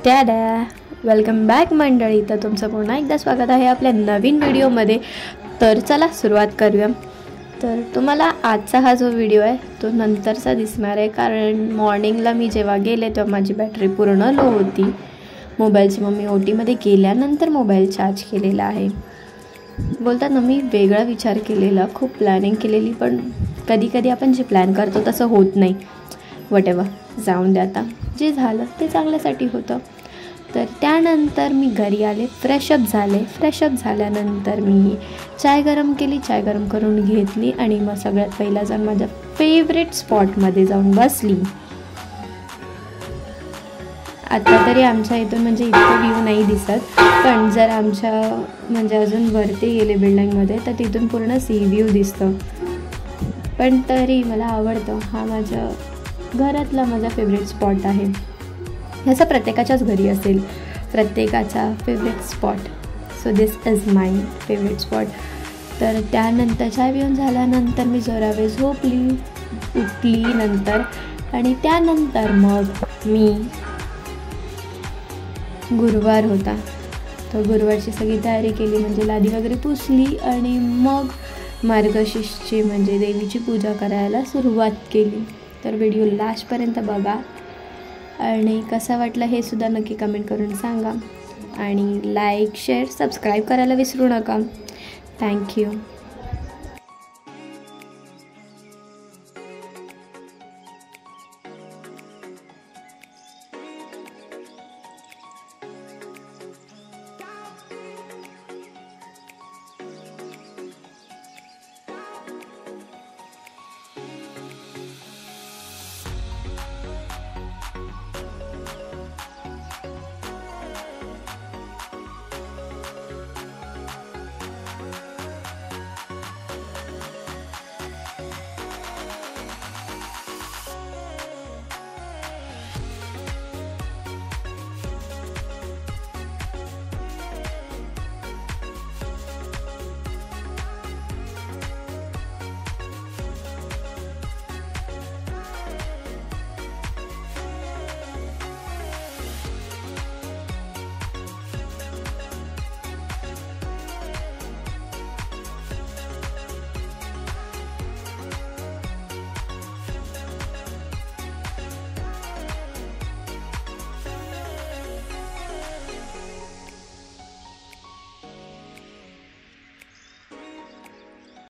टॅडा welcome back मंडळी. तर तुमचं पुन्हा एकदा स्वागत आहे आपल्या नवीन व्हिडिओमध्ये. तर चला सुरुवात करूया. तर तुम्हाला आजचा हा जो व्हिडिओ आहे तो नंतरचा दिसणार आहे, कारण मॉर्निंगला मी जेव्हा गेले तेव्हा माझी बॅटरी पूर्ण लो होती मोबाईलची. मग मी ओटीमध्ये गेल्यानंतर मोबाईल चार्ज केलेला आहे. बोलतात ना, मी वेगळा विचार केलेला, खूप प्लॅनिंग केलेली, पण कधी कधी आपण जे प्लॅन करतो तसं होत नाही. वटेवर जाऊन द्या, आता जे झालं ते चांगल्यासाठी होतं. तर त्यानंतर मी घरी आले, फ्रेशअप झाल्यानंतर मी चाय गरम केली, चाय गरम करून घेतली आणि मग सगळ्यात पहिला जाऊन माझ्या फेवरेट स्पॉटमध्ये जाऊन बसली. आता तरी आमच्या इथून म्हणजे इतकं व्ह्यू नाही दिसत, पण जर आमच्या म्हणजे अजून वरती गेले बिल्डिंगमध्ये तर तिथून पूर्ण सी व्ह्यू दिसतं. पण तरी मला आवडतं, हा माझ्या घरातला माझा फेवरेट स्पॉट आहे. ह्याचा प्रत्येकाच्याच घरी असेल प्रत्येकाचा favourite spot. So this is my favourite spot. तर त्यानंतर चाय पिऊन झाल्यानंतर मी जरा वेळ झोपली, उठली नंतर, आणि त्यानंतर मग मी गुरुवार होता तर गुरुवारची सगळी तयारी केली, म्हणजे लादी वगैरे पुसली आणि मग मार्गशीर्षची म्हणजे देवीची पूजा करायला सुरुवात केली. तर व्हिडिओ लास्टपर्यंत बघा आणि कसा वाटला हे सुद्धा नक्की कमेंट करून सांगा, आणि लाईक शेअर सबस्क्राईब करायला विसरू नका. थँक्यू.